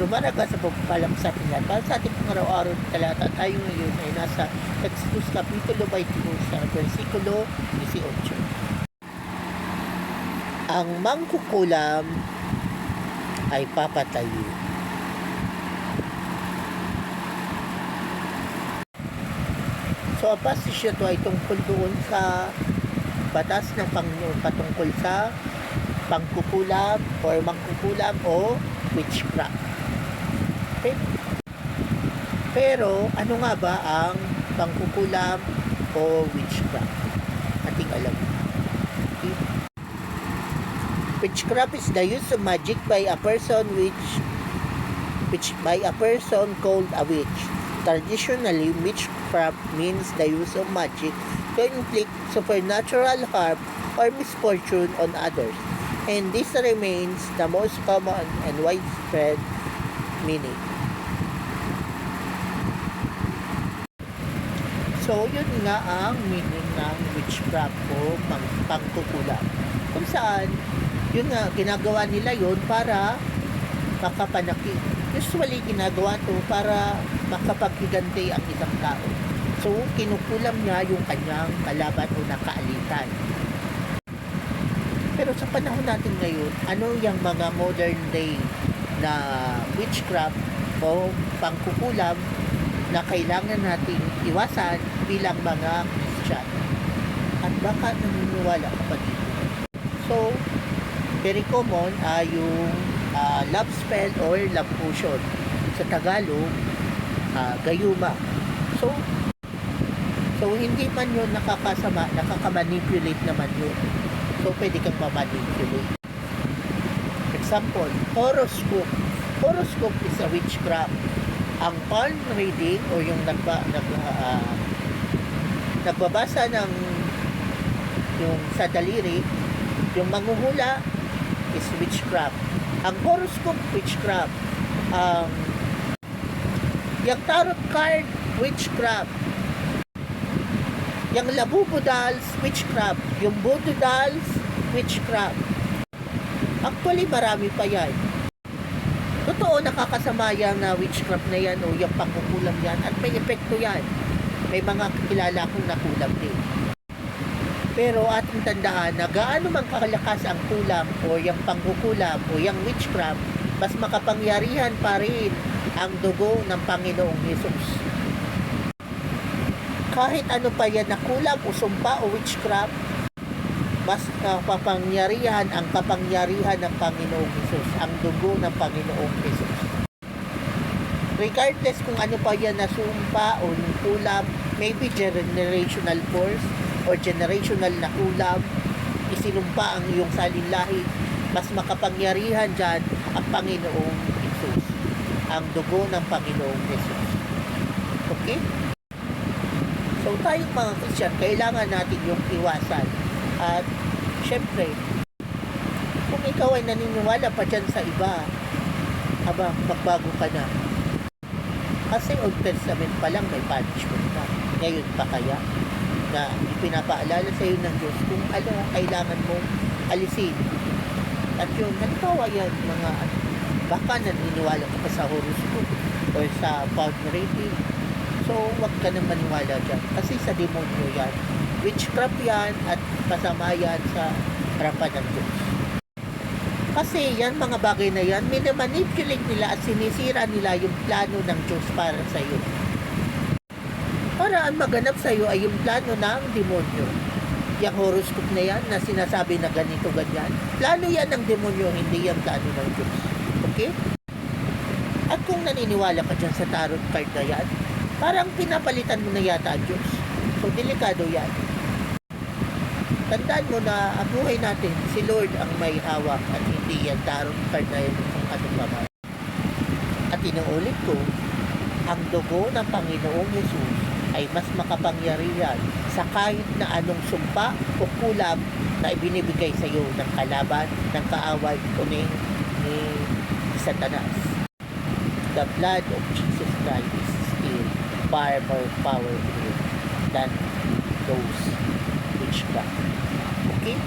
Rumaraga sa pagpapalam sa ating lahat. Para sa ating pang araw-araw na talata, tayo ngayon ay nasa Exodus Kapitulo 22 sa versikulo 18. Ang mangkukulam ay papatayin. So, ang passage ito ay tungkol doon sa batas ng Panginoon patungkol sa pangkukulam or mangkukulam o witchcraft. Okay? Pero, ano nga ba ang pangkukulam o witchcraft? Ating alam. Okay? Witchcraft is the use of magic by a person by a person called a witch. Traditionally, witchcraft means the use of magic to inflict supernatural harm or misfortune on others. And this remains the most common and widespread meaning. So, yun nga ang meaning ng witchcraft o pangkukulam. Kung saan, yun nga, ginagawa nila yun para makapanakit. Usually, ginagawa to para makapaghiganti ang isang tao. So, kinukulam niya yung kanyang kalaban o nakaalitan. Pero sa panahon natin ngayon, ano yung mga modern day na witchcraft o pangkukulam na kailangan nating iwasan bilang mga Christian? At baka naniniwala ka pa dito. So, very common yung love spell or love potion. Sa Tagalog, gayuma. So, hindi man yun nakakasama, nakakamanipulate naman yun. So, pwede kang mamanipulate. Example, horoscope. Horoscope is a witchcraft. Ang palm reading o yung nagbabasa ng yung sa daliri, yung manghuhula is witchcraft. Ang horoscope, witchcraft. Yung tarot card, witchcraft. Yung labubu dolls, witchcraft. Yung voodoo dolls, witchcraft. Actually, marami pa yan. Totoo, nakakasama yan na witchcraft na yan o yung pangkukulam yan at may epekto yan. May mga kilala akong nakulam din. Pero ating tandaan na gaano man kakalakas ang kulam o yung pangkukulam o yung witchcraft, mas makapangyarihan pa rin ang dugo ng Panginoong Hesus. Kahit ano pa yan na kulam o sumpa o witchcraft, mas kapangyarihan ang kapangyarihan ng Panginoong Hesus, ang dugo ng Panginoong Hesus. Regardless kung ano pa yan na sumpa o kulam, maybe generational curse or generational na kulam, isinumpa ang iyong salinlahi, mas makapangyarihan dyan ang Panginoong Hesus, ang dugo ng Panginoong Hesus. Okay? So, tayong mga Christian, kailangan natin yung iwasan. At, syempre, kung ikaw ay naniniwala pa dyan sa iba, magbago ka na. Kasi Old Testament pa lang may punishment na. Ngayon pa kaya na ipinapaalala sa iyo ng Diyos kung ano ang kailangan mong alisin. At yun, halimbawa yan, baka naniniwala ka pa sa horoscope or sa palm reading. So, huwag ka nang maniwala dyan. Kasi sa demonyo yan. Witchcraft yan at masama yan sa harapan ng Diyos. Kasi yan, mga bagay na yan, minamanipulate nila at sinisira nila yung plano ng Diyos para sa iyo. Para ang maganap sa iyo ay yung plano ng demonyo. Yung horoscope na yan, na sinasabi na ganito, ganyan. Plano yan ng demonyo, hindi yan plano ng Diyos. Okay? At kung naniniwala ka dyan sa tarot card na yan, parang pinapalitan mo na yata ang Diyos. So, delikado yan. Tandaan mo na ang buhay natin, si Lord ang may hawak at hindi yan tarot card na yun kung anong mamay. At inuulit ko, ang dugo ng Panginoong Hesus ay mas makapangyarihan sa kahit na anong sumpa o kulam na ibinibigay sa iyo ng kalaban, ng kaaway o ni Satanas. The blood of Jesus Christ is still far more powerful than those witchcraft. Okay?